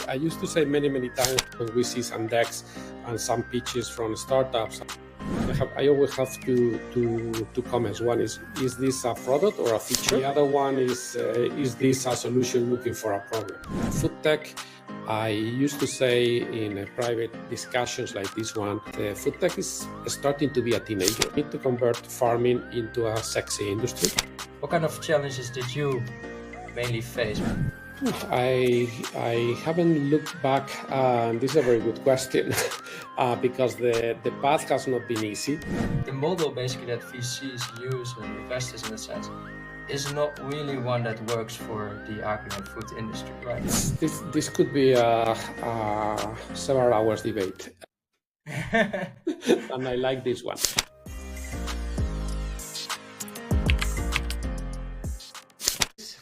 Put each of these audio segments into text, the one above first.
I used to say many times when we see some decks and some pitches from startups, I always have two comments. One is this a product or a feature? The other one is this a solution looking for a problem? Food tech, I used to say in private discussions like this one, food tech is starting to be a teenager. We need to convert farming into a sexy industry. What kind of challenges did you mainly face? I haven't looked back, and this is a very good question, because the path has not been easy. The model basically that VCs use and investors in a sense is not really one that works for the agri and food industry, right? This could be a several hours debate, and I like this one.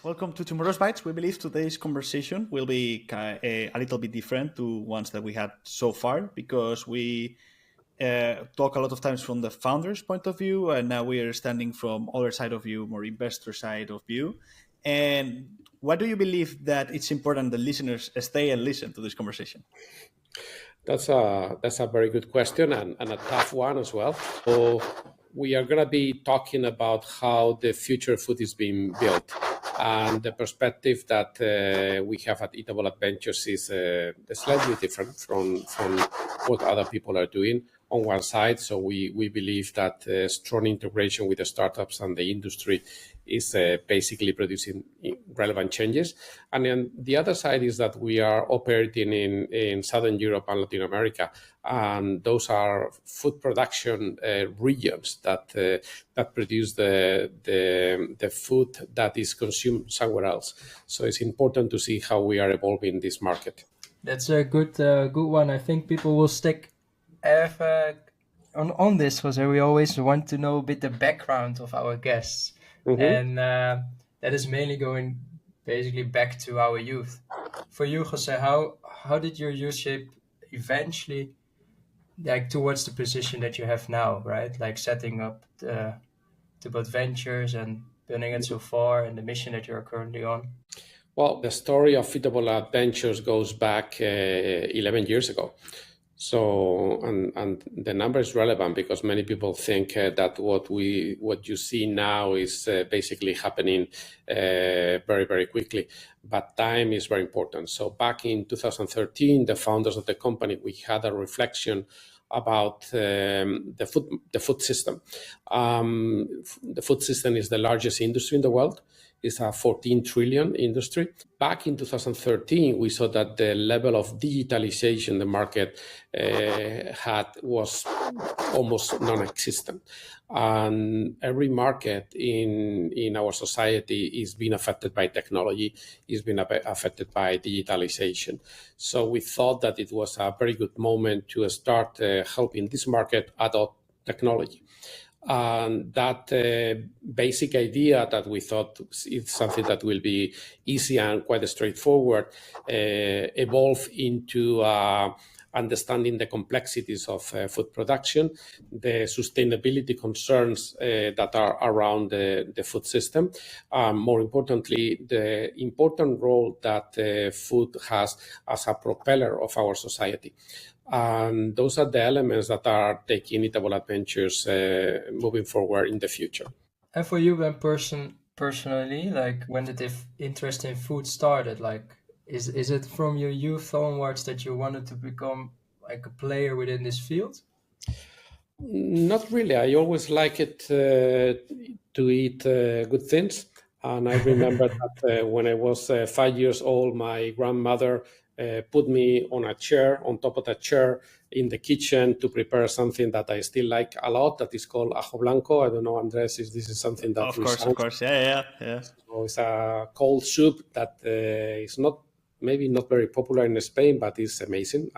Welcome to Tomorrow's Bites. We believe today's conversation will be a little bit different to ones that we had so far, because we talk a lot of times from the founder's point of view, and now we are standing from other side of view, more investor side of view. And why do you believe that it's important that listeners stay and listen to this conversation? That's a very good question, and a tough one as well. So we are going to be talking about how the future of food is being built. And the perspective that we have at Eatable Adventures is slightly different from what other people are doing on one side. So we believe that strong integration with the startups and the industry is basically producing relevant changes. And then the other side is that we are operating in Southern Europe and Latin America. And those are food production regions that produce the food that is consumed somewhere else. So it's important to see how we are evolving this market. That's a good one. I think people will stick on this, José. We always want to know a bit the background of our guests. Mm-hmm. And that is mainly going basically back to our youth. For you, José, how did your youth shape eventually like towards the position that you have now, right? Like setting up the Adventures and building it so far and the mission that you're currently on? Well, the story of Eatable Adventures goes back 11 years ago. So, and the number is relevant because many people think that what you see now is basically happening very quickly, but time is very important. So back in 2013, the founders of the company, we had a reflection about the food system. The food system is the largest industry in the world. It's a 14 trillion industry. Back in 2013, we saw that the level of digitalization in the market was almost non-existent. And every market in our society is being affected by technology, is being affected by digitalization. So we thought that it was a very good moment to start helping this market adopt technology. And that basic idea that we thought it's something that will be easy and quite straightforward evolved into understanding the complexities of food production, the sustainability concerns that are around the food system. More importantly, the important role that food has as a propeller of our society. And those are the elements that are taking Eatable Adventures moving forward in the future. And for you, Ben, personally, like when did the interest in food started? Like, is it from your youth onwards that you wanted to become like a player within this field? Not really. I always liked it to eat good things. And I remember that when I was 5 years old, my grandmother put me on top of a chair in the kitchen to prepare something that I still like a lot, that is called ajo blanco. I don't know, Andres, if this is something that... Of course. Yeah. So it's a cold soup that is maybe not very popular in Spain, but it's amazing.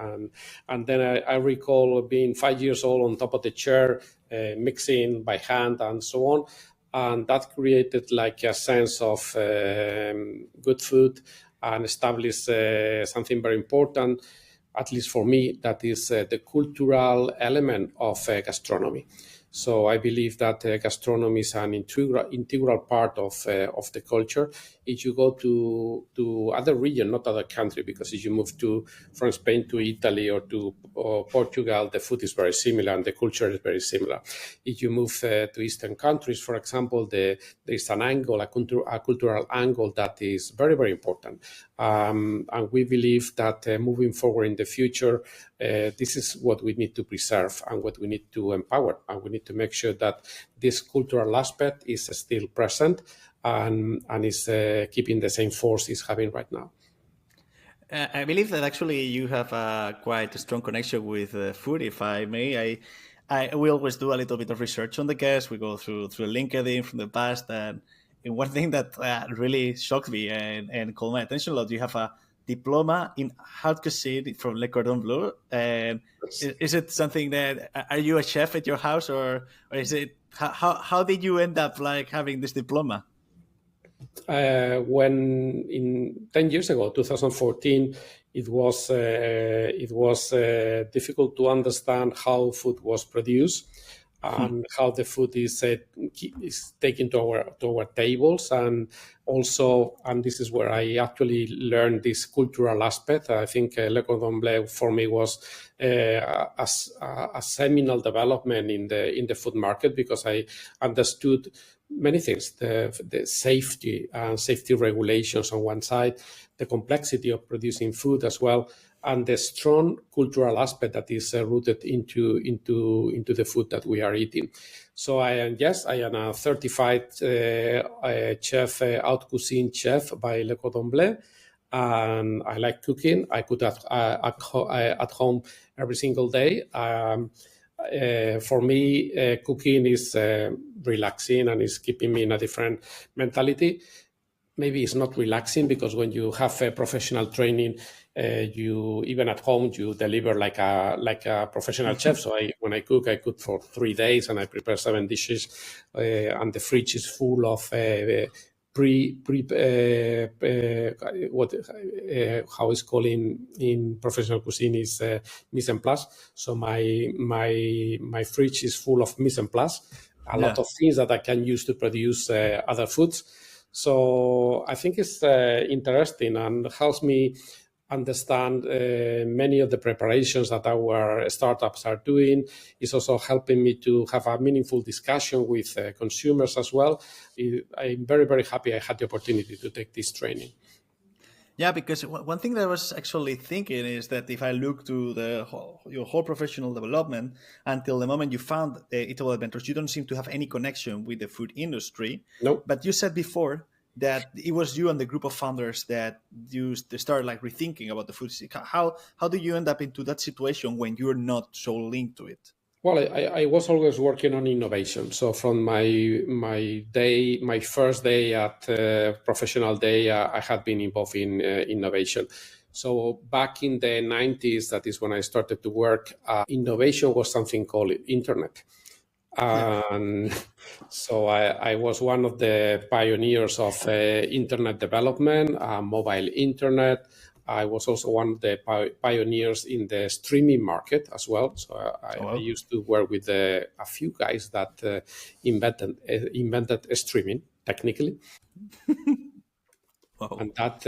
And then I recall being 5 years old on top of the chair, mixing by hand and so on. And that created like a sense of good food and established something very important, at least for me, that is the cultural element of gastronomy. So I believe that gastronomy is an integral part of the culture. if you go to other region, not other country, because if you move from Spain to Italy or to Portugal, the food is very similar and the culture is very similar. If you move to Eastern countries, for example, there is an angle, a cultural angle that is very, very important. And we believe that moving forward in the future, this is what we need to preserve and what we need to empower. And we need to make sure that this cultural aspect is still present and is keeping the same force it's having right now. I believe that actually you have a quite a strong connection with food, if I may. We always do a little bit of research on the guests. We go through LinkedIn from the past, and one thing that really shocked me and caught my attention a lot, you have a diploma in haute cuisine from Le Cordon Bleu. And is it something that, are you a chef at your house, or is it, how did you end up like having this diploma? When in 10 years ago, 2014, it was difficult to understand how food was produced and how the food is taken to our tables, and also, and this is where I actually learned this cultural aspect. I think Le Cordon Bleu for me was a seminal development in the food market, because I understood many things: the safety and safety regulations on one side, the complexity of producing food as well, and the strong cultural aspect that is rooted into the food that we are eating. So I am a certified chef, haute cuisine chef by Le Cordon Bleu, and I like cooking. I cook at home every single day. For me, cooking is relaxing and is keeping me in a different mentality. Maybe it's not relaxing, because when you have a professional training, you even at home you deliver like a professional chef. So when I cook for 3 days and I prepare 7 dishes, and the fridge is full of how it's called in professional cuisine is mise en place. So my fridge is full of mise en place, a lot of things that I can use to produce other foods. So I think it's interesting and helps me understand many of the preparations that our startups are doing. It's also helping me to have a meaningful discussion with consumers as well. I'm very, very happy I had the opportunity to take this training. Yeah, because one thing that I was actually thinking is that if I look to your whole professional development until the moment you found Eatable Adventures, you don't seem to have any connection with the food industry. No. But you said before that it was you and the group of founders that started like rethinking about the food. How do you end up into that situation when you're not so linked to it? Well, I was always working on innovation. So from my first day at professional day, I had been involved in innovation. So back in the 90s, that is when I started to work, innovation was something called internet. And so I was one of the pioneers of internet development, mobile internet. I was also one of the pioneers in the streaming market as well. So I used to work with a few guys that invented streaming technically. Wow. And that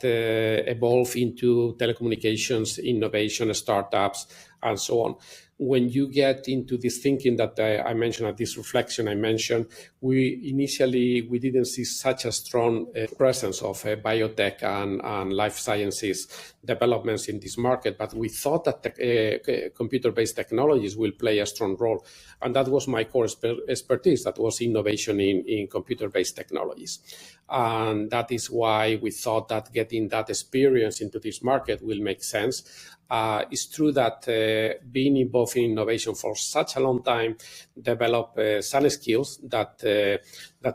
evolved into telecommunications, innovation, startups, and so on. When you get into this thinking that I mentioned, this reflection I mentioned, we didn't see such a strong presence of biotech and life sciences developments in this market, but we thought that computer-based technologies will play a strong role. And that was my core expertise, that was innovation in computer-based technologies. And that is why we thought that getting that experience into this market will make sense. It's true that being involved in innovation for such a long time develop some skills that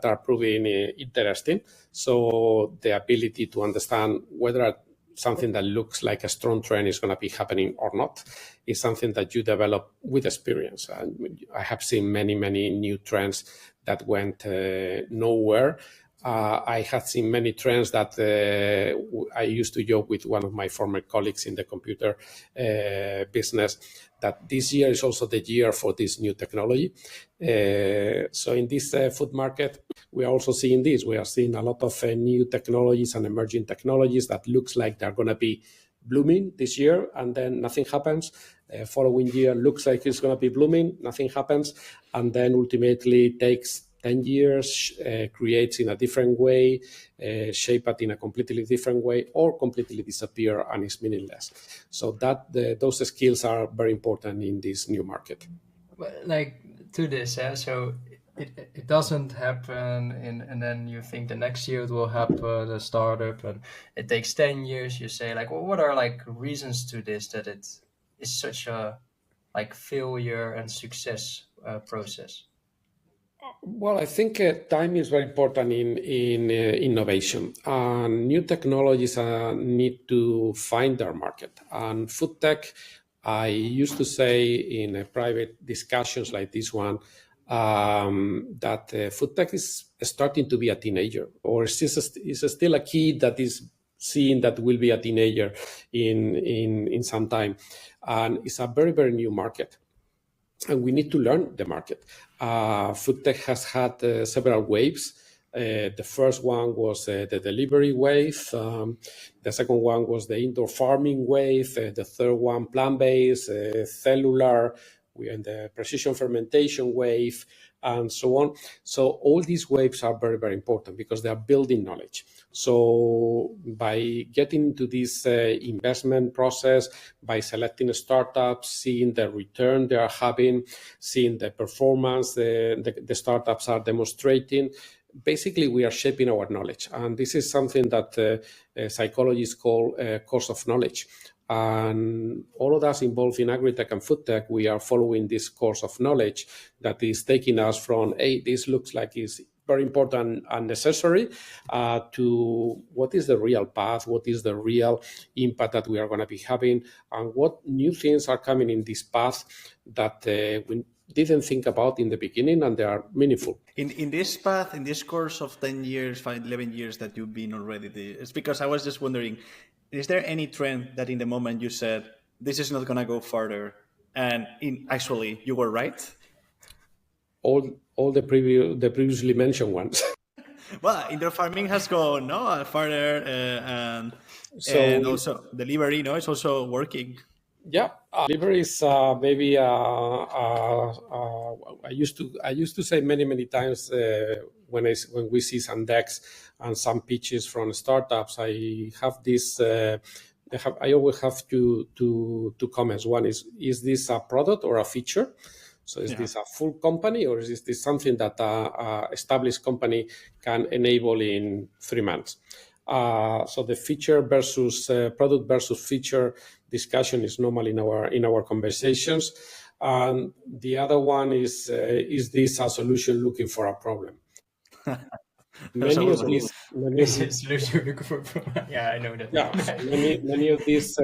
are proving interesting. So the ability to understand whether something that looks like a strong trend is going to be happening or not is something that you develop with experience. And I have seen many, many new trends that went nowhere. I had seen many trends that I used to joke with one of my former colleagues in the computer business that this year is also the year for this new technology. So in this food market, we are also seeing this. We are seeing a lot of new technologies and emerging technologies that looks like they're going to be blooming this year, and then nothing happens. Following year looks like it's going to be blooming, nothing happens, and then ultimately takes 10 years, creates in a different way, shape it in a completely different way, or completely disappear and is meaningless. So those skills are very important in this new market. Like to this, so it doesn't happen and then you think the next year it will happen, the startup, and it takes 10 years. You say like, well, what are like reasons to this, that it is such a like failure and success process? Well, I think time is very important in innovation. New technologies need to find their market. And food tech, I used to say in private discussions like this one, that food tech is starting to be a teenager, or is still a kid that is seeing that will be a teenager in some time. And it's a very, very new market. And we need to learn the market. Food tech has had several waves. The first one was the delivery wave. The second one was the indoor farming wave. The third one, plant-based, cellular. We're in the precision fermentation wave, and so on. So all these waves are very, very important because they are building knowledge. So by getting into this investment process, by selecting startups, seeing the return they are having, seeing the performance the startups are demonstrating, basically we are shaping our knowledge. And this is something that psychologists call course of knowledge. And all of us involved in agri-tech and food tech, we are following this course of knowledge that is taking us from, hey, this looks like it's very important and necessary, to what is the real path, what is the real impact that we are going to be having, and what new things are coming in this path that we didn't think about in the beginning, and they are meaningful. In this path, in this course of 10 years, 11 years that you've been already, it's because I was just wondering, is there any trend that in the moment you said, this is not going to go further, and actually you were right? All the previously mentioned ones. Well, indoor farming has gone further, and also delivery, it's also working. Yeah, delivery is maybe. I used to say many times when we see some decks and some pitches from startups, I have this. I always have two comments. One is this a product or a feature? So is this a full company, or is this something that a established company can enable in 3 months? So the feature versus product versus feature discussion is normal in our conversations. And the other one is this a solution looking for a problem? Many of these, yeah, I know that. Yeah, so many of these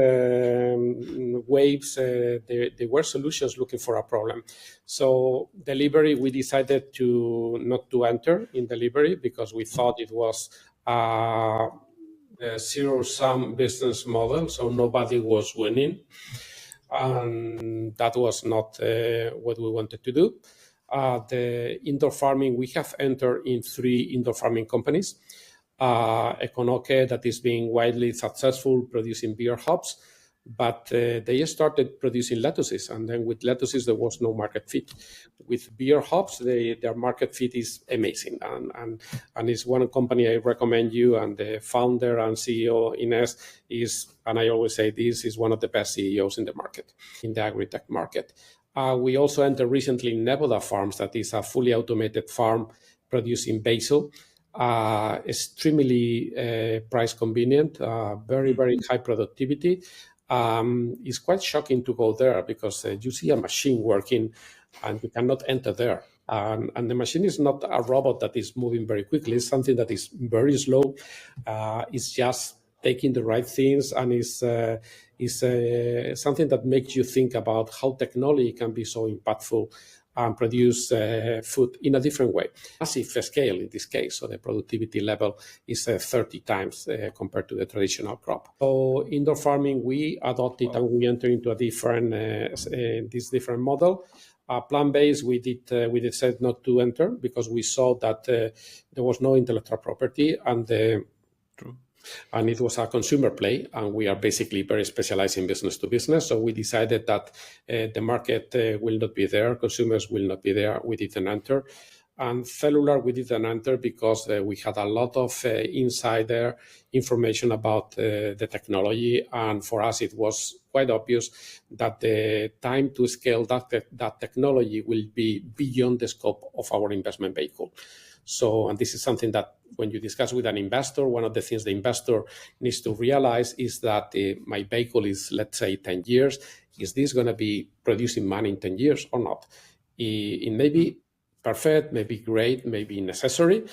waves, they were solutions looking for a problem. So delivery, we decided not to enter in delivery because we thought it was a zero-sum business model, so nobody was winning, and that was not what we wanted to do. The indoor farming, we have entered in 3 indoor farming companies. Econoke, that is being widely successful producing beer hops, but they started producing lettuces, and then with lettuces there was no market fit. With beer hops, their market fit is amazing, and it's one company I recommend you, and the founder and CEO Ines is, and I always say this, is one of the best CEOs in the market, in the agri-tech market. We also entered recently Nebula Farms, that is a fully automated farm producing basil. Extremely price convenient, very high productivity. It's quite shocking to go there because you see a machine working and you cannot enter there. And the machine is not a robot that is moving very quickly. It's something that is very slow. It's just taking the right things, and is something that makes you think about how technology can be so impactful and produce food in a different way. Massive scale in this case, so the productivity level is 30 times compared to the traditional crop. So indoor farming, we adopted and we entered into a different model. Plant-based, we decided not to enter because we saw that there was no intellectual property and and it was a consumer play, and we are basically very specialized in business to business. So we decided that the market will not be there, consumers will not be there. We didn't enter. And cellular, we didn't enter because we had a lot of insider information about the technology. And for us, it was quite obvious that the time to scale that technology will be beyond the scope of our investment vehicle. So, and this is something that when you discuss with an investor, one of the things the investor needs to realize is that my vehicle is, let's say, 10 years. Is this going to be producing money in 10 years or not? It may be perfect, may be great, may be necessary,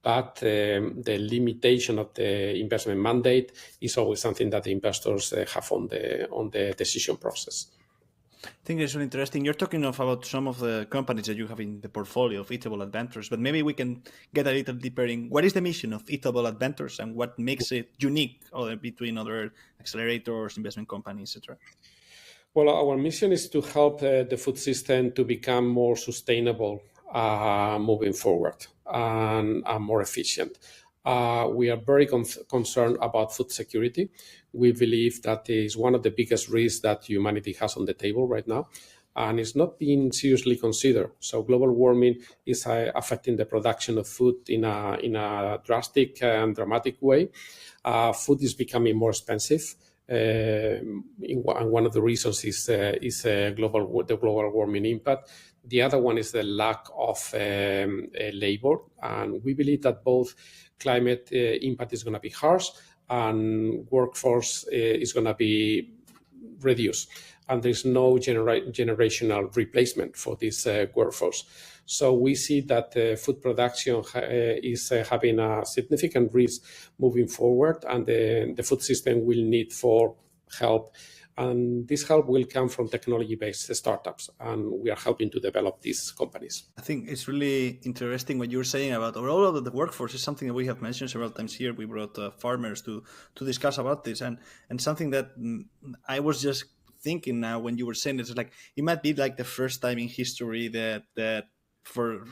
but the limitation of the investment mandate is always something that the investors have on the decision process. I think it's really interesting. You're talking about some of the companies that you have in the portfolio of Eatable Adventures, but maybe we can get a little deeper in what is the mission of Eatable Adventures and what makes it unique between other accelerators, investment companies, etc. Well, our mission is to help the food system to become more sustainable moving forward and more efficient. We are very concerned about food security. We believe that is one of the biggest risks that humanity has on the table right now, and it's not being seriously considered. So global warming is affecting the production of food in a drastic and dramatic way. Food is becoming more expensive. And one of the reasons is the global warming impact. The other one is the lack of labor, and we believe that both climate impact is going to be harsh and workforce is going to be reduced, and there's no generational replacement for this workforce. So we see that food production is having a significant risk moving forward, and the food system will need for help. And this help will come from technology-based startups, and we are helping to develop these companies. I think it's really interesting what you're saying about all of the workforce is something that we have mentioned several times here. We brought farmers to discuss about this, and something that I was just thinking now when you were saying it's like it might be like the first time in history that for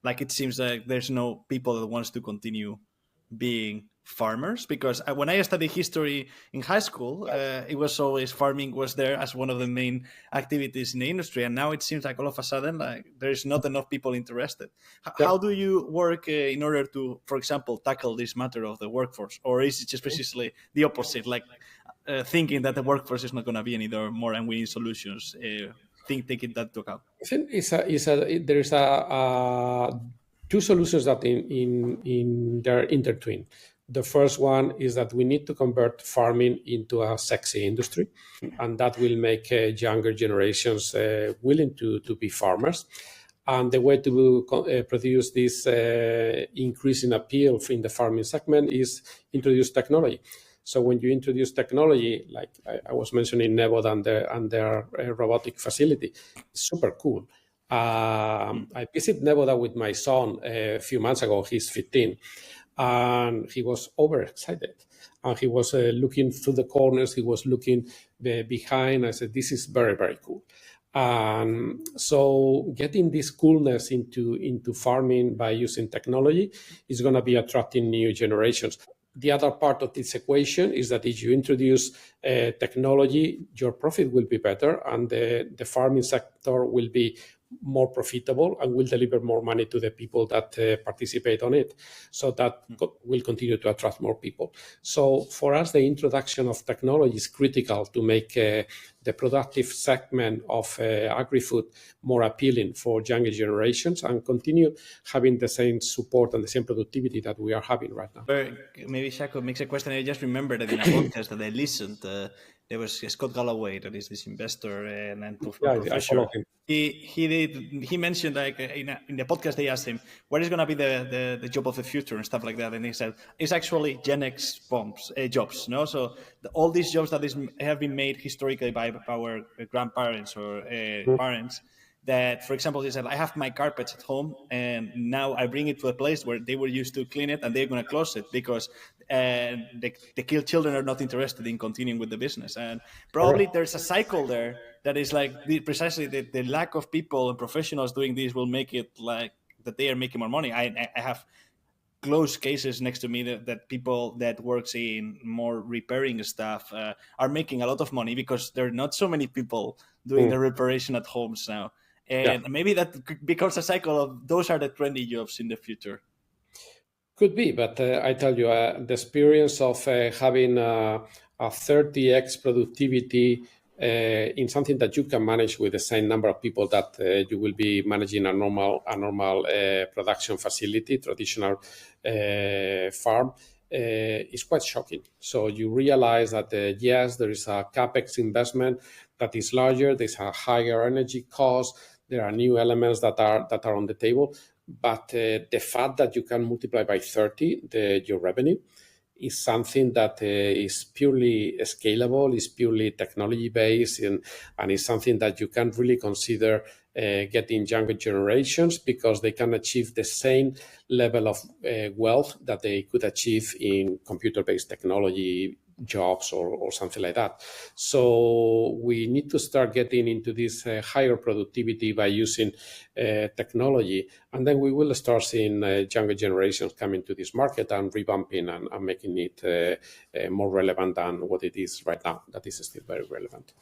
like it seems like there's no people that wants to continue being farmers, because when I studied history in high school, it was always farming was there as one of the main activities in the industry, and now it seems like all of a sudden like there's not enough people interested. How do you work in order to, for example, tackle this matter of the workforce, or is it just precisely the opposite, like thinking that the workforce is not going to be any more and we need solutions? Taking that into account. I think there's two solutions that they're intertwined. The first one is that we need to convert farming into a sexy industry, and that will make younger generations willing to be farmers. And the way to produce this increasing appeal in the farming segment is introduce technology. So when you introduce technology, like I was mentioning Nebot and their robotic facility, it's super cool. I visited Nebot with my son a few months ago. He's 15. And he was overexcited. And he was looking through the corners. He was looking behind. I said, this is very, very cool. So getting this coolness into farming by using technology is going to be attracting new generations. The other part of this equation is that if you introduce technology, your profit will be better, and the farming sector will be more profitable and will deliver more money to the people that participate on it. So that will continue to attract more people. So for us, the introduction of technology is critical to make the productive segment of agri-food more appealing for younger generations and continue having the same support and the same productivity that we are having right now. Maybe Shaco makes a question. I just remembered that in a podcast that I listened, there was Scott Galloway, that is this investor and professor. He mentioned like in the podcast they asked him what is going to be the job of the future and stuff like that, and he said it's actually Gen X jobs, no? So all these jobs that have been made historically by our grandparents or parents, that, for example, he said, I have my carpets at home and now I bring it to a place where they were used to clean it and they're going to close it because the kill children are not interested in continuing with the business. And probably there's a cycle there that is like precisely the lack of people and professionals doing this will make it like that they are making more money. I have close cases next to me that people that works in more repairing stuff are making a lot of money because there are not so many people doing the reparation at homes now. And maybe that becomes a cycle of those are the trendy jobs in the future. Could be, but I tell you, the experience of having a 30x productivity in something that you can manage with the same number of people that you will be managing a normal production facility, traditional farm, is quite shocking. So you realize that yes, there is a capex investment that is larger. There's a higher energy cost. There are new elements that are on the table. But the fact that you can multiply by 30 your revenue is something that is purely scalable, is purely technology-based, and is something that you can really consider getting younger generations because they can achieve the same level of wealth that they could achieve in computer-based technology jobs or something like that. So we need to start getting into this higher productivity by using technology, and then we will start seeing younger generations coming to this market and revamping and making it more relevant than what it is right now. That is still very relevant.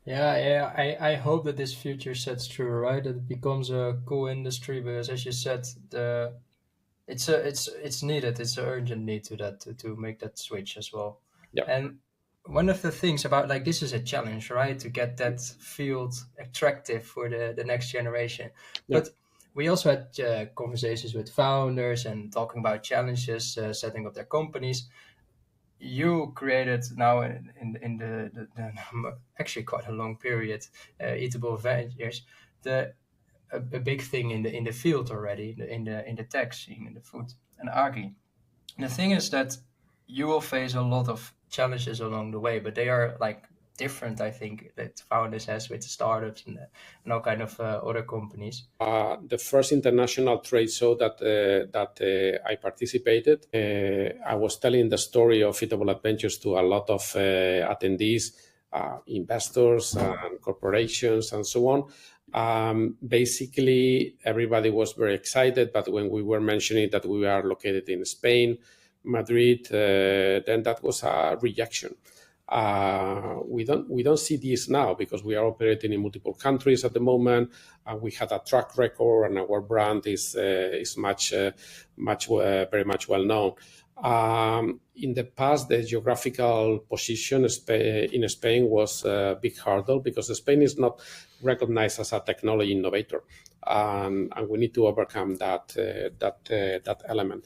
Yeah, I hope that this future sets true, right? That it becomes a cool industry because, as you said, it's needed. It's an urgent need to make that switch as well. Yeah. And one of the things about like this is a challenge, right? To get that field attractive for the next generation. Yeah. But we also had conversations with founders and talking about challenges, setting up their companies. You created now in the actually quite a long period, Eatable Adventures, a big thing in the field already, in the tech scene, in the food and agri. The thing is that you will face a lot of challenges along the way, but they are like different, I think, that founders has with the startups and all kind of other companies. The first international trade show that I participated, I was telling the story of Eatable Adventures to a lot of attendees, investors and corporations and so on. Basically, everybody was very excited, but when we were mentioning that we are located in Spain, Madrid, then that was a rejection. We don't see this now because we are operating in multiple countries at the moment. We had a track record, and our brand is very much well known. In the past, the geographical position in Spain was a big hurdle because Spain is not recognized as a technology innovator, and we need to overcome that element.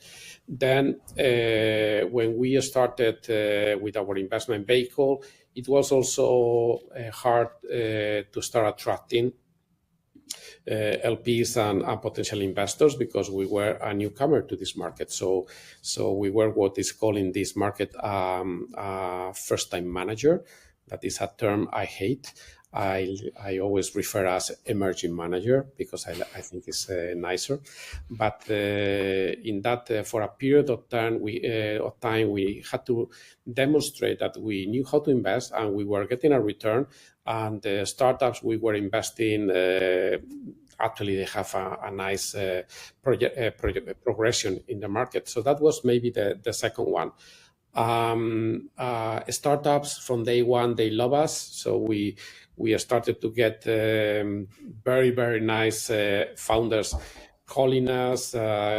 Then, when we started with our investment vehicle, it was also hard to start attracting LPs and potential investors because we were a newcomer to this market. So we were what is called in this market first-time manager. That is a term I hate. I always refer as emerging manager because I think it's nicer. But in that, for a period of time, we had to demonstrate that we knew how to invest and we were getting a return. And the startups we were investing, actually, they have a nice progression in the market. So that was maybe the second one. Startups from day one, they love us. So we started to get very, very nice founders calling us,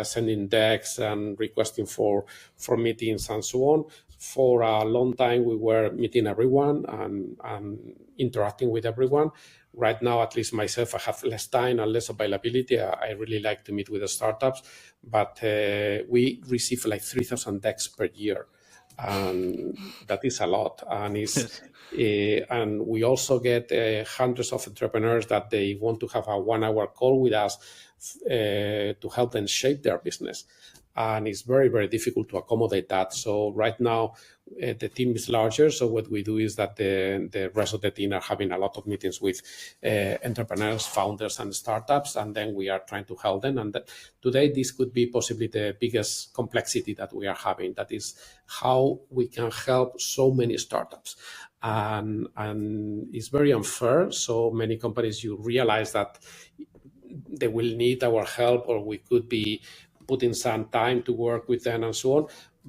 sending decks and requesting for meetings and so on. For a long time, we were meeting everyone and interacting with everyone. Right now, at least myself, I have less time and less availability. I really like to meet with the startups, but we receive like 3,000 decks per year. And that is a lot. And and we also get hundreds of entrepreneurs that they want to have a 1 hour call with us to help them shape their business. and it's very, very difficult to accommodate that. So right now, the team is larger. So what we do is that the rest of the team are having a lot of meetings with entrepreneurs, founders, and startups, and then we are trying to help them. And today, this could be possibly the biggest complexity that we are having. That is how we can help so many startups. And it's very unfair. So many companies, you realize that they will need our help, or we could be putting some time to work with them and so on,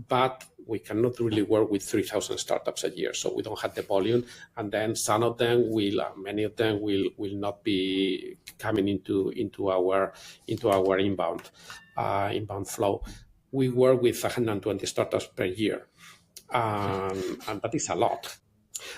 but we cannot really work with 3,000 startups a year, so we don't have the volume. And then some of them many of them will not be coming into our inbound flow. We work with 120 startups per year, and that is a lot.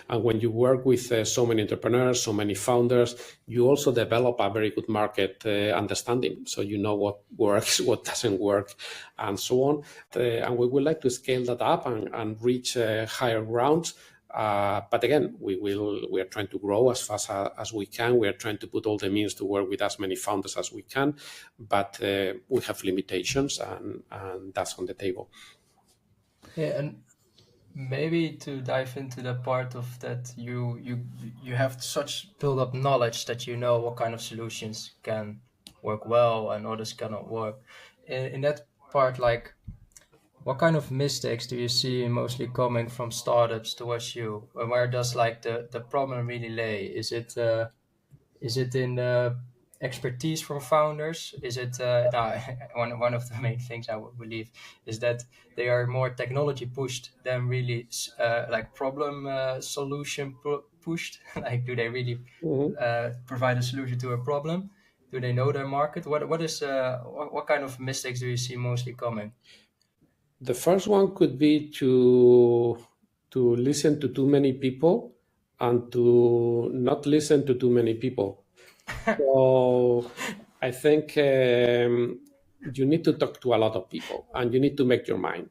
And when you work with so many entrepreneurs, so many founders, you also develop a very good market understanding. So you know what works, what doesn't work, and so on. And we would like to scale that up and reach higher grounds. But again, we are trying to grow as fast as we can. We are trying to put all the means to work with as many founders as we can, but we have limitations, and that's on the table. Yeah, and maybe to dive into the part of that, you have such built up knowledge that you know what kind of solutions can work well and others cannot work. In that part, like, what kind of mistakes do you see mostly coming from startups towards you? And where does like the problem really lay? Is it in the expertise from founders? Is it one of the main things I would believe is that they are more technology pushed than really like problem solution pushed. Like, do they really provide a solution to a problem? Do they know their market? What kind of mistakes do you see mostly coming? The first one could be to listen to too many people and to not listen to too many people. So I think you need to talk to a lot of people and you need to make your mind.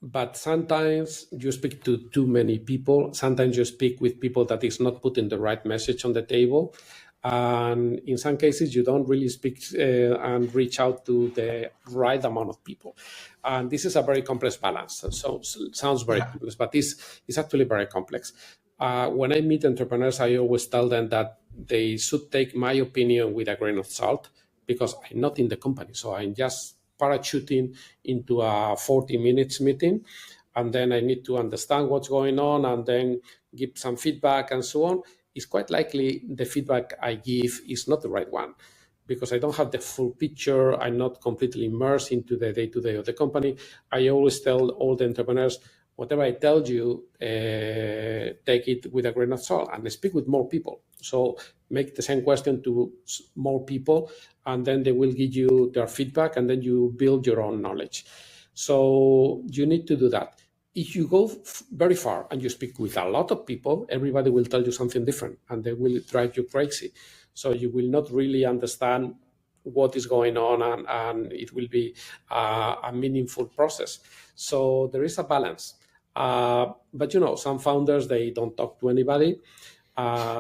But sometimes you speak to too many people. Sometimes you speak with people that is not putting the right message on the table. And in some cases, you don't really speak and reach out to the right amount of people. And this is a very complex balance. So it sounds very complex, but this is actually very complex. When I meet entrepreneurs, I always tell them that they should take my opinion with a grain of salt, because I'm not in the company. So I'm just parachuting into a 40 minutes meeting, and then I need to understand what's going on and then give some feedback and so on. It's quite likely the feedback I give is not the right one, because I don't have the full picture. I'm not completely immersed into the day-to-day of the company. I always tell all the entrepreneurs, whatever I tell you, take it with a grain of salt and speak with more people. So make the same question to more people, and then they will give you their feedback, and then you build your own knowledge. So you need to do that. If you go very far and you speak with a lot of people, everybody will tell you something different, and they will drive you crazy. So you will not really understand what is going on, and it will be a meaningful process. So there is a balance. But some founders, they don't talk to anybody.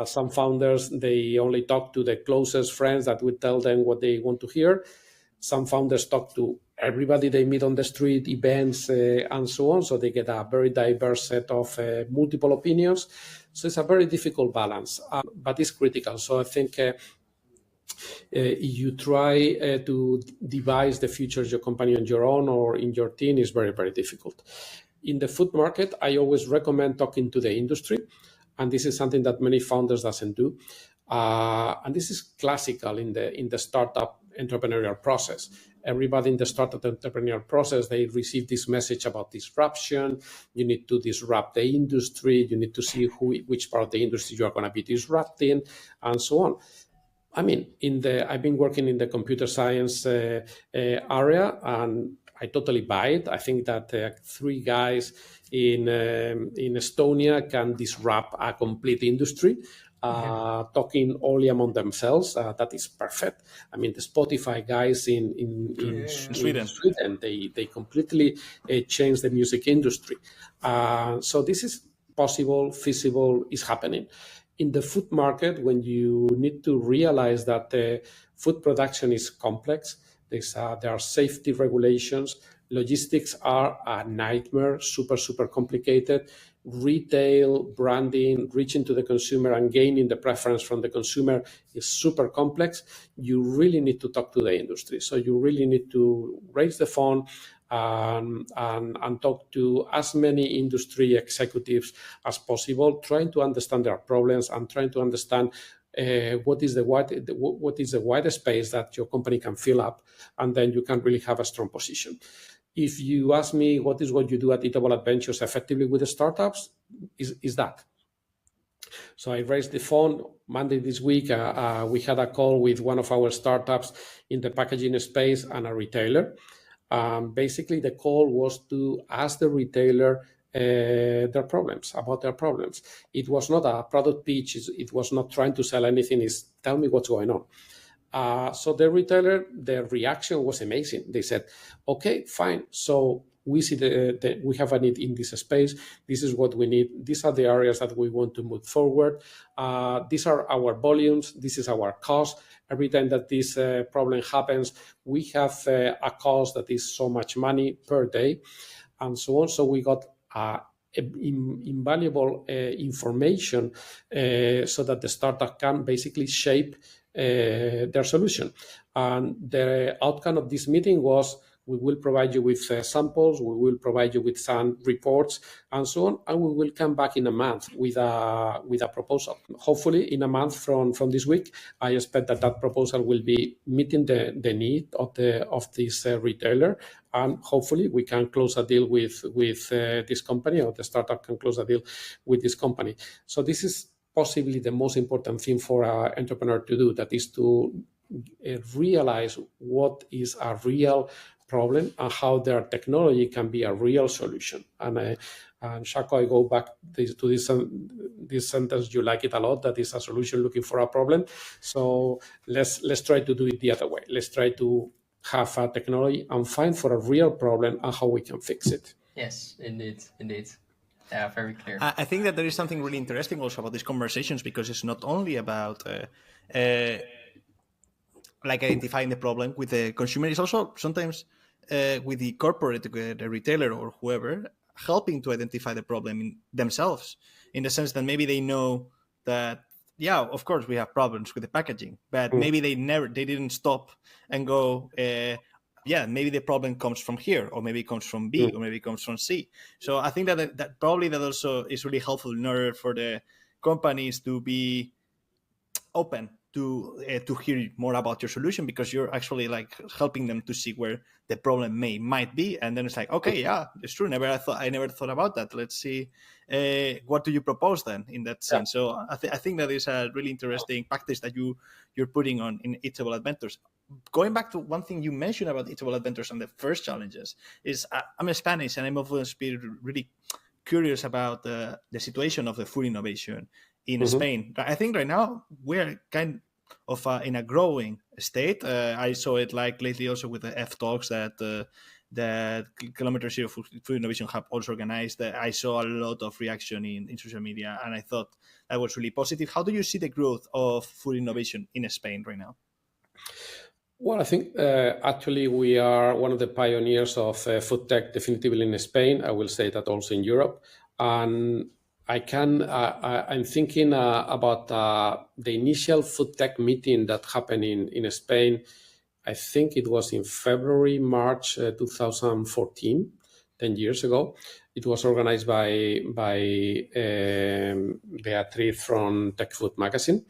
Some founders, they only talk to the closest friends that will tell them what they want to hear. Some founders talk to everybody they meet on the street, events, and so on. So they get a very diverse set of multiple opinions. So it's a very difficult balance, but it's critical. So I think you try to devise the future of your company on your own or in your team is very, very difficult. In the food market, I always recommend talking to the industry. And this is something that many founders doesn't do. And this is classical in the startup entrepreneurial process. Everybody in the startup entrepreneurial process, they receive this message about disruption. You need to disrupt the industry. You need to see which part of the industry you are going to be disrupting, and so on. I mean, I've been working in the computer science area, and I totally buy it. I think that 3 guys in Estonia can disrupt a complete industry, talking only among themselves. That is perfect. I mean, the Spotify guys in Sweden, they completely changed the music industry. So this is possible, feasible, is happening. In the food market, when you need to realize that food production is complex, There are safety regulations. Logistics are a nightmare, super complicated. Retail, branding, reaching to the consumer and gaining the preference from the consumer is super complex. You really need to talk to the industry. So you really need to raise the phone and talk to as many industry executives as possible, trying to understand their problems and trying to understand what is the wider space that your company can fill up, and then you can really have a strong position. If you ask me what you do at Eatable Adventures effectively with the startups, is that. So I raised the phone Monday this week. We had a call with one of our startups in the packaging space and a retailer. Basically, the call was to ask the retailer about their problems. It was not a product pitch. It was not trying to sell anything. It's tell me what's going on. So the retailer, their reaction was amazing. They said, okay, fine. So we see we have a need in this space. This is what we need. These are the areas that we want to move forward. These are our volumes. This is our cost. Every time that this problem happens, we have a cost that is so much money per day, and so on. So we got invaluable information so that the startup can basically shape their solution. And the outcome of this meeting was, we will provide you with samples, we will provide you with some reports and so on, and we will come back in a month with a proposal. Hopefully in a month from this week, I expect that proposal will be meeting the need of this retailer, and hopefully we can close a deal with this company, or the startup can close a deal with this company. So this is possibly the most important thing for an entrepreneur to do, that is to realize what is a real problem and how their technology can be a real solution. And Shako, I go back to this sentence. You like it a lot. That is a solution looking for a problem. So let's try to do it the other way. Let's try to have a technology and find for a real problem and how we can fix it. Yes, indeed. Yeah, very clear. I think that there is something really interesting also about these conversations, because it's not only about like identifying the problem with the consumer. It's also sometimes with the corporate, the retailer or whoever, helping to identify the problem themselves, in the sense that maybe they know that, yeah, of course we have problems with the packaging, but maybe they didn't stop and go, maybe the problem comes from here, or maybe it comes from B, or maybe it comes from C. So I think that probably that also is really helpful in order for the companies to be open to hear more about your solution, because you're actually like helping them to see where the problem might be, and then it's like, okay, yeah, it's true. I never thought about that. Let's see, what do you propose then in that sense? So I think that is a really interesting practice that you're putting on in Eatable Adventures. Going back to one thing you mentioned about Eatable Adventures and the first challenges is, I'm Spanish and I'm always really curious about the situation of the food innovation in Spain. I think right now we're kind of in a growing state. I saw it like lately also with the F Talks that Kilometer Zero Food Innovation Hub also organized. I saw a lot of reaction in social media, and I thought that was really positive. How do you see the growth of food innovation in Spain right now? Well, I think actually we are one of the pioneers of food tech, definitively in Spain. I will say that also in Europe. And I'm thinking about the initial food tech meeting that happened in Spain. I think it was in February, March 2014, 10 years ago. It was organized by Beatriz from Tech Food magazine.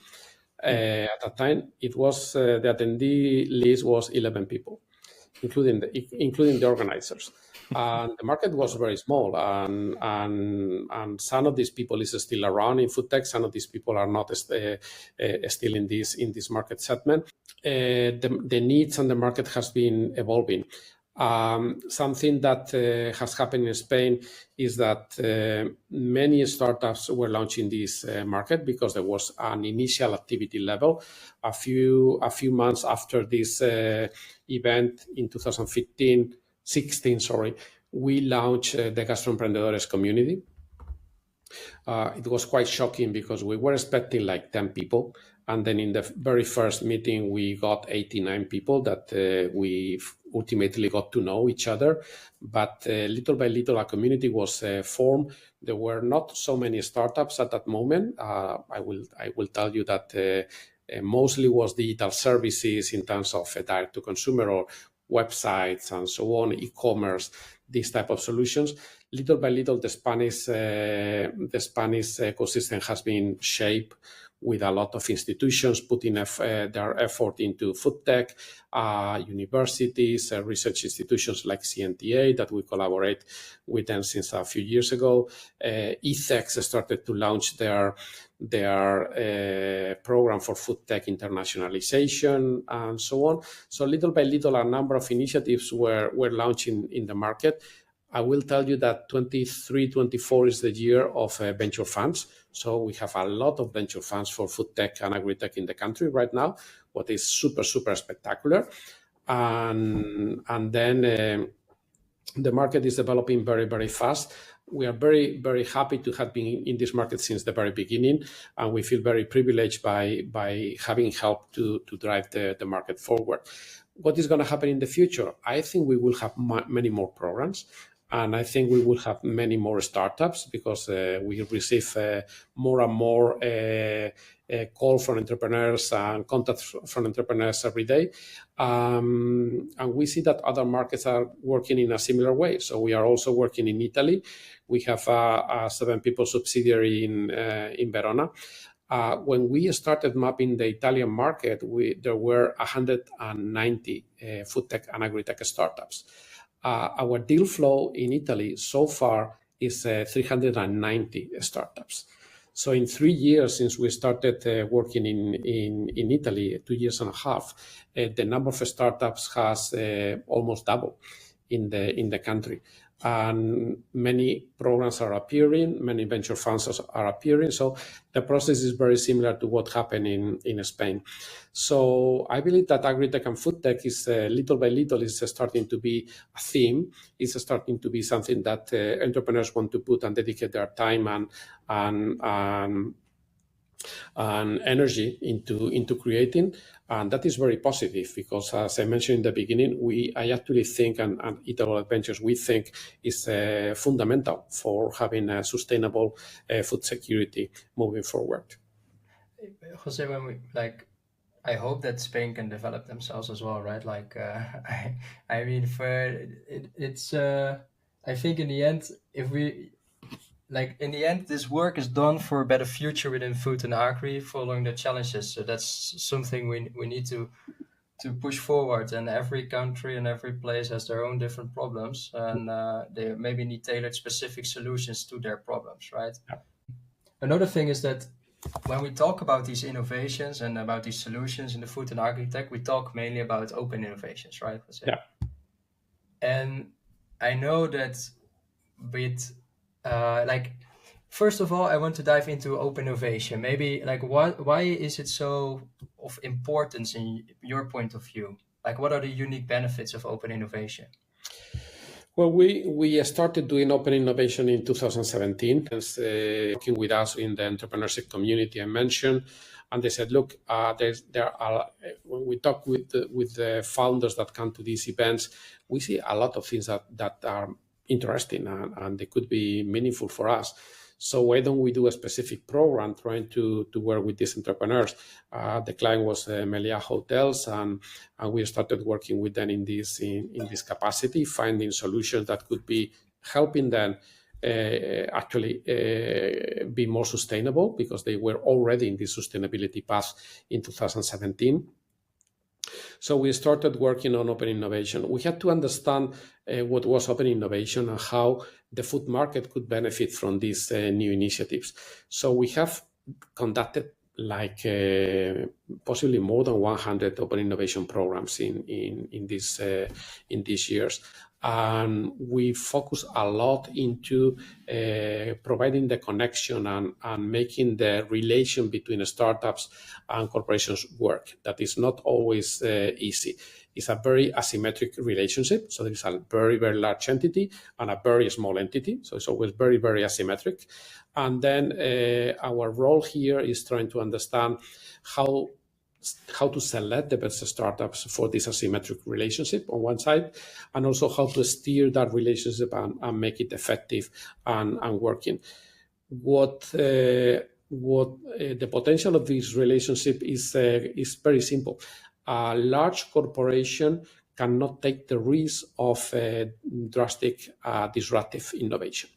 At that time, it was the attendee list was 11 people, including the organizers. And the market was very small, and some of these people is still around in food tech. Some of these people are not still in this market segment. The needs and the market has been evolving. Something that has happened in Spain is that many startups were launching this market because there was an initial activity level. A few months after this event in 2016, we launched the Gastroemprendedores community. it was quite shocking because we were expecting like 10 people. And then in the very first meeting, we got 89 people that we ultimately got to know each other. But little by little, a community was formed. There were not so many startups at that moment. I will tell you that mostly was digital services in terms of direct to consumer or websites and so on, e-commerce, these type of solutions. Little by little, the Spanish ecosystem has been shaped with a lot of institutions putting their effort into food tech, universities, research institutions like CNTA that we collaborate with them since a few years ago. ETHEX started to launch their program for food tech internationalization and so on. So little by little, a number of initiatives were launching in the market. I will tell you that 23-24 is the year of venture funds. So we have a lot of venture funds for food tech and agri-tech in the country right now, what is super, super spectacular. And then the market is developing very, very fast. We are very, very happy to have been in this market since the very beginning, and we feel very privileged by having helped to drive the market forward. What is going to happen in the future? I think we will have many more programs. And I think we will have many more startups because we receive more and more call from entrepreneurs and contact from entrepreneurs every day. And we see that other markets are working in a similar way. So we are also working in Italy. We have a 7-people subsidiary in Verona. When we started mapping the Italian market, there were 190 food tech and agri-tech startups. Our deal flow in Italy so far is 390 startups. So in 3 years since we started working in Italy, 2 years and a half, the number of startups has almost doubled in the country. And many programs are appearing, many venture funds are appearing. So the process is very similar to what happened in Spain. So I believe that agri-tech and food tech is little by little is starting to be a theme. It's starting to be something that entrepreneurs want to put and dedicate their time and energy into creating, and that is very positive because, as I mentioned in the beginning, I actually think, and Eatable Adventures, we think is fundamental for having a sustainable food security moving forward. Jose, when we I hope that Spain can develop themselves as well, right? I mean, it's I think in the end, if we in the end, this work is done for a better future within food and agri, following the challenges. So that's something we need to push forward. And every country and every place has their own different problems, and they maybe need tailored specific solutions to their problems, right? Yeah. Another thing is that when we talk about these innovations and about these solutions in the food and agri-tech, we talk mainly about open innovations, right? Yeah. And I know that with first of all, I want to dive into open innovation. Maybe why is it so of importance in your point of view? What are the unique benefits of open innovation? Well, we started doing open innovation in 2017, working with us in the entrepreneurship community I mentioned, and they said, look, there are when we talk with the founders that come to these events, we see a lot of things that are interesting and they could be meaningful for us. So why don't we do a specific program trying to work with these entrepreneurs? The client was Meliá Hotels, and we started working with them in this capacity, finding solutions that could be helping them actually be more sustainable because they were already in this sustainability path in 2017. So we started working on open innovation. We had to understand what was open innovation and how the food market could benefit from these new initiatives. So we have conducted possibly more than 100 open innovation programs in these years. and we focus a lot into providing the connection and making the relation between startups and corporations work. That is not always easy. It's a very asymmetric relationship. So there's a very, very large entity and a very small entity. So it's always very, very asymmetric. And then our role here is trying to understand how to select the best startups for this asymmetric relationship on one side, and also how to steer that relationship and make it effective and working. What the potential of this relationship is very simple. A large corporation cannot take the risk of drastic disruptive innovation.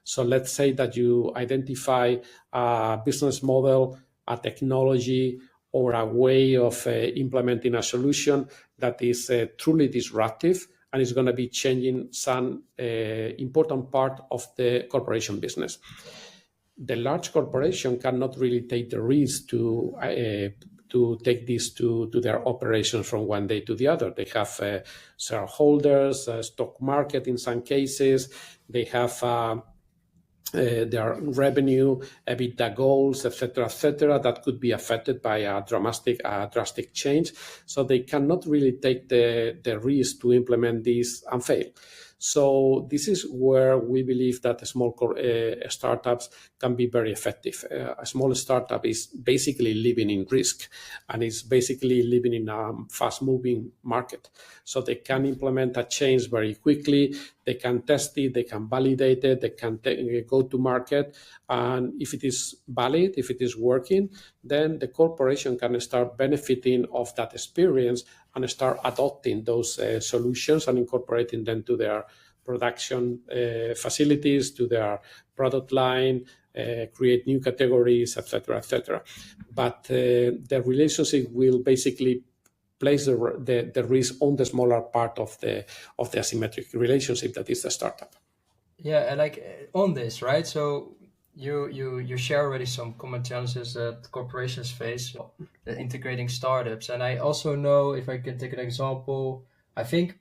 So let's say that you identify a business model, a technology, or a way of implementing a solution that is truly disruptive and is going to be changing some important part of the corporation business. The large corporation cannot really take the risk to take this to their operations from one day to the other. They have shareholders, stock market in some cases. They have their revenue, EBITDA goals, etc., that could be affected by a drastic change. So they cannot really take the risk to implement this and fail. So this is where we believe that small startups can be very effective. A small startup is basically living in risk, and is basically living in a fast-moving market. So they can implement a change very quickly. They can test it, they can validate it, they can go to market. And if it is valid, if it is working, then the corporation can start benefiting of that experience and start adopting those solutions and incorporating them to their production facilities, to their product line, create new categories, etc., etc. But the relationship will basically place the risk on the smaller part of the asymmetric relationship that is the startup. Yeah, like on this, right? So you share already some common challenges that corporations face integrating startups, and I also know, if I can take an example, I think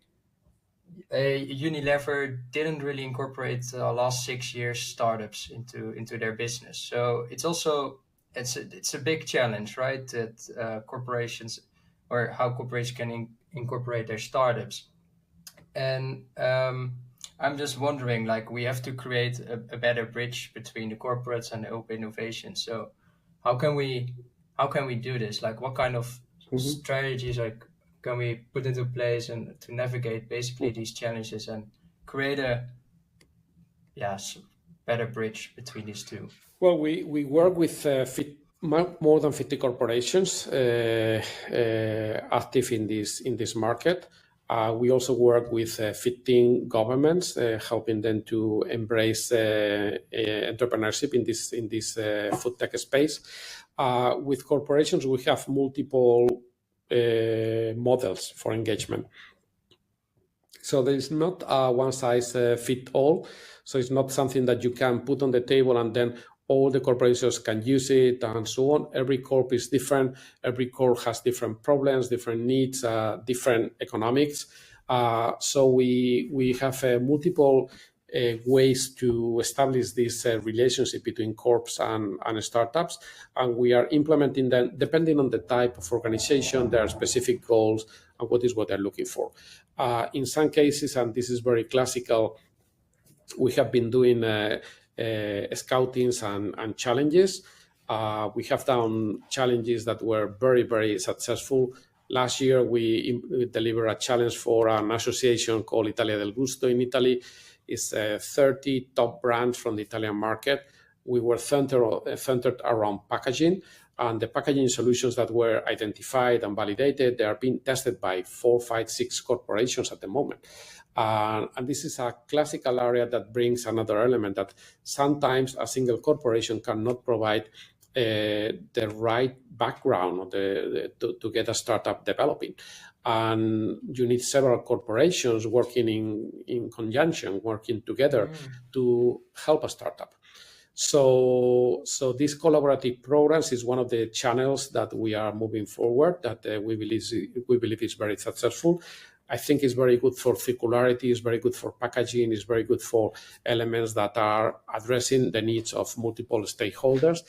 Unilever didn't really incorporate last 6 years startups into their business. So it's a big challenge, right? That corporations, or how corporations can incorporate their startups. And I'm just wondering, like, we have to create a better bridge between the corporates and the open innovation. So how can we do this? Like, what kind of strategies can we put into place and to navigate basically these challenges and create a better bridge between these two? Well, we work with more than 50 corporations active in this market. We also work with 15 governments, helping them to embrace entrepreneurship in this food tech space. With corporations, we have multiple models for engagement. So there is not a one size fit all. So it's not something that you can put on the table and then all the corporations can use it and so on. Every corp is different. Every corp has different problems, different needs, different economics. So we have multiple ways to establish this relationship between corps and startups, and we are implementing them depending on the type of organization, their specific goals, and what they're looking for. In some cases, and this is very classical, we have been doing scoutings and challenges. We have done challenges that were very, very successful. Last year, we delivered a challenge for an association called Italia del Gusto in Italy. It's 30 top brands from the Italian market. We were centered around packaging, and the packaging solutions that were identified and validated, they are being tested by 4, 5, 6 corporations at the moment. And this is a classical area that brings another element that sometimes a single corporation cannot provide the right background to get a startup developing. And you need several corporations working in conjunction, working together to help a startup. So these collaborative programs is one of the channels that we are moving forward that we believe is very successful. I think it's very good for circularity, it's very good for packaging, it's very good for elements that are addressing the needs of multiple stakeholders.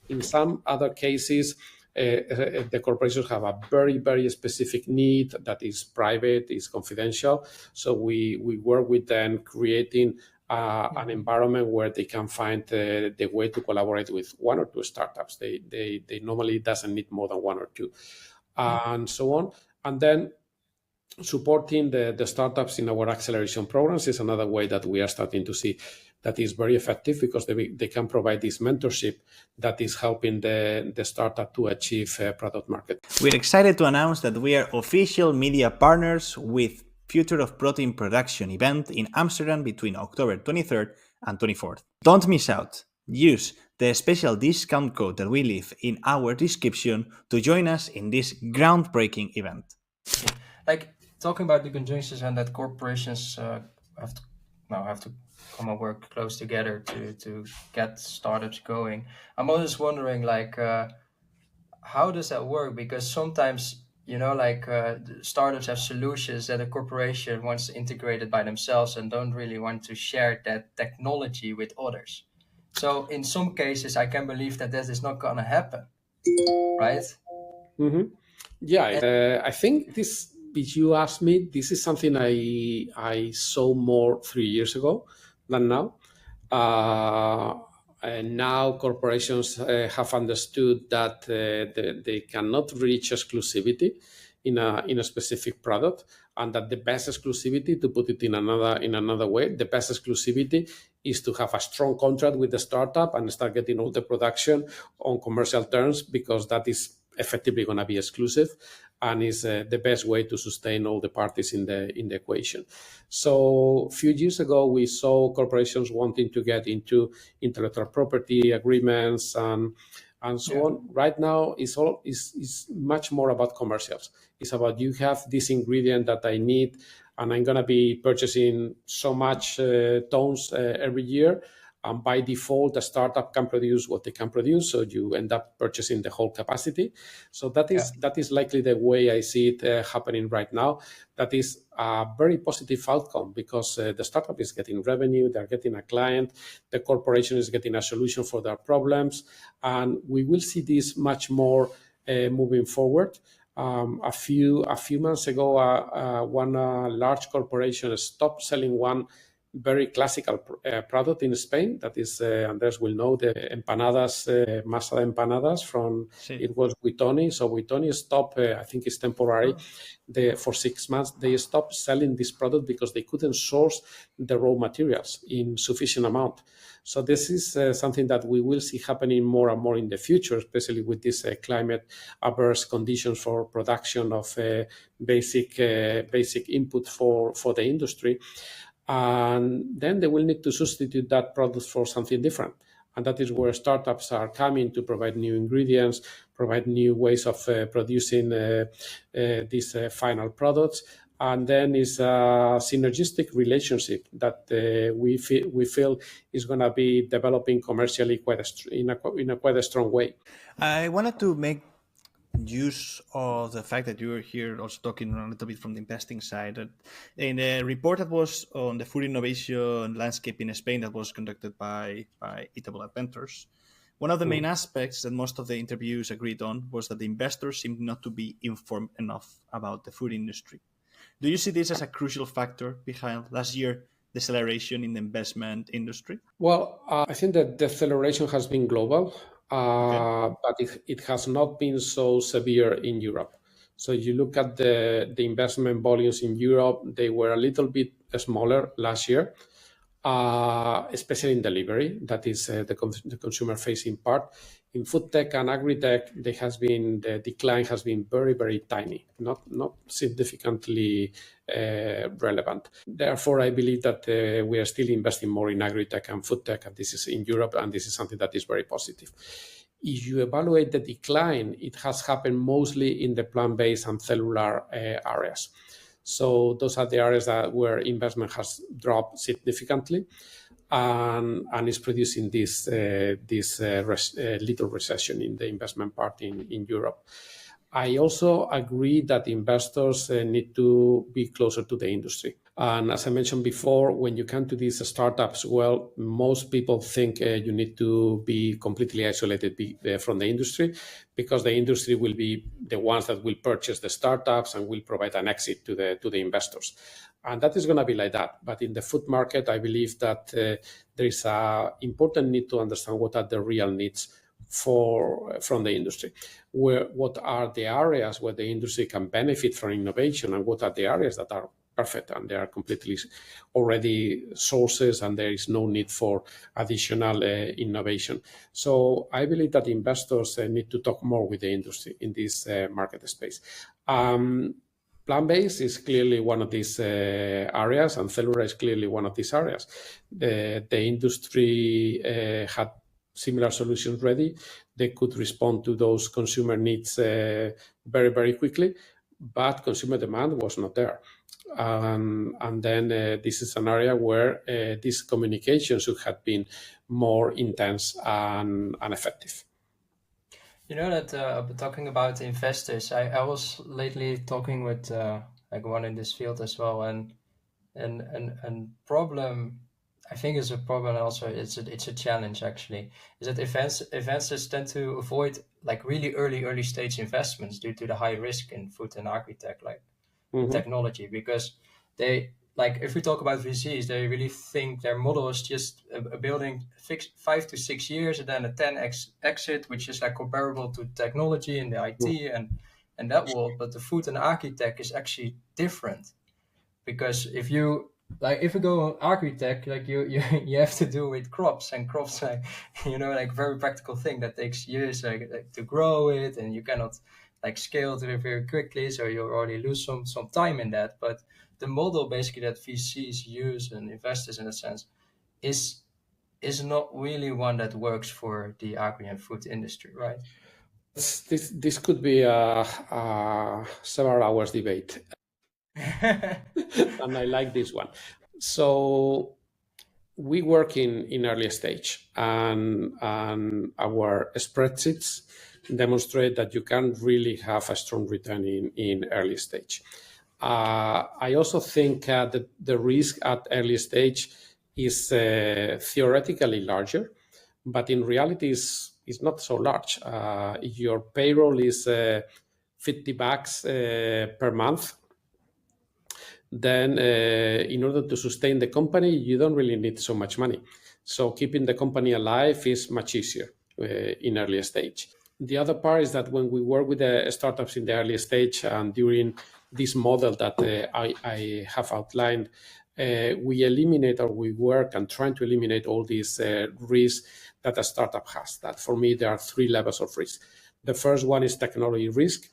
In some other cases, the corporations have a very, very specific need that is private, is confidential. So we work with them creating an environment where they can find the way to collaborate with one or two startups. They normally doesn't need more than one or two, and so on. And then supporting the startups in our acceleration programs is another way that we are starting to see that is very effective, because they can provide this mentorship that is helping the startup to achieve product market. We're excited to announce that we are official media partners with Future of Protein Production event in Amsterdam between October 23rd and 24th. Don't miss out. Use the special discount code that we leave in our description to join us in this groundbreaking event. Like, talking about the conjunctions and that corporations have to come and work close together to get startups going. I'm always wondering, like, how does that work? Because sometimes, startups have solutions that a corporation wants to integrate it by themselves and don't really want to share that technology with others. So in some cases, I can believe that this is not going to happen, right? Mm-hmm. Yeah, I think this. If you ask me, this is something I saw more 3 years ago than now. And now corporations have understood that they cannot reach exclusivity in a specific product, and that the best exclusivity, to put it in another way, the best exclusivity is to have a strong contract with the startup and start getting all the production on commercial terms, because that is effectively going to be exclusive and is the best way to sustain all the parties in the equation. So a few years ago, we saw corporations wanting to get into intellectual property agreements and so on. Right now, is much more about commercials. It's about, you have this ingredient that I need, and I'm going to be purchasing so much tons every year. And by default, the startup can produce what they can produce, so you end up purchasing the whole capacity. So that is likely the way I see it happening right now. That is a very positive outcome, because the startup is getting revenue, they're getting a client, the corporation is getting a solution for their problems, and we will see this much more moving forward. A few months ago, one large corporation stopped selling one very classical product in Spain. That is, Andres will know, the empanadas, masa de empanadas from, it was Buitoni. So Buitoni stopped, I think it's temporary, for 6 months, they stopped selling this product because they couldn't source the raw materials in sufficient amount. So this is something that we will see happening more and more in the future, especially with this climate adverse conditions for production of basic input for the industry. And then they will need to substitute that product for something different. And that is where startups are coming to provide new ingredients, provide new ways of producing these final products. And then is a synergistic relationship that we feel is going to be developing commercially in a quite a strong way. I wanted to make use of the fact that you were here also talking a little bit from the investing side. In a report that was on the food innovation landscape in Spain that was conducted by Eatable Adventures, one of the main aspects that most of the interviews agreed on was that the investors seemed not to be informed enough about the food industry. Do you see this as a crucial factor behind last year's deceleration in the investment industry? Well, I think that the deceleration has been global. But it has not been so severe in Europe. So you look at the investment volumes in Europe, they were a little bit smaller last year, especially in delivery. That is the consumer-facing part. In food tech and agri-tech, the decline has been very, very tiny, not significantly relevant. Therefore, I believe that we are still investing more in agri-tech and food tech, and this is in Europe, and this is something that is very positive. If you evaluate the decline, it has happened mostly in the plant-based and cellular areas. So those are the areas where investment has dropped significantly, and is producing this little recession in the investment part in Europe. I also agree that investors need to be closer to the industry. And as I mentioned before, when you come to these startups, well, most people think you need to be completely isolated from the industry, because the industry will be the ones that will purchase the startups and will provide an exit to the investors. And that is going to be like that. But in the food market, I believe that there is an important need to understand what are the real needs from the industry. What are the areas where the industry can benefit from innovation, and what are the areas that are perfect and they are completely already sources and there is no need for additional innovation. So I believe that investors need to talk more with the industry in this market space. Plant-based is clearly one of these areas, and cellular is clearly one of these areas. The industry had similar solutions ready. They could respond to those consumer needs very, very quickly, but consumer demand was not there. And then this is an area where this communication should have been more intense and effective. You know that talking about investors, I was lately talking with like one in this field as well, and problem, I think is a problem, and also it's a challenge actually, is that investors tend to avoid like really early stage investments due to the high risk in food and agri-tech, like technology, because they, like, if we talk about VCs, they really think their model is just a building 5 to 6 years and then a 10x exit, which is like comparable to technology and the IT and that world. But the food and agri-tech is actually different, because if you go on agri-tech, like you have to do with crops, and crops, like, you know, like very practical thing that takes years like to grow it, and you cannot like scale it very quickly, so you already lose some time in that. But the model basically that VCs use and investors in a sense is not really one that works for the agri and food industry, right? This could be a several hours debate. And I like this one. So we work in early stage, and our spreadsheets demonstrate that you can really have a strong return in early stage. I also think that the risk at early stage is theoretically larger, but in reality is not so large. If your payroll is $50 per month, then in order to sustain the company, you don't really need so much money. So keeping the company alive is much easier in early stage. The other part is that when we work with the startups in the early stage and during this model that I have outlined, we eliminate, or we work and trying to eliminate all these risks that a startup has. That for me, there are 3 levels of risk. The first one is technology risk.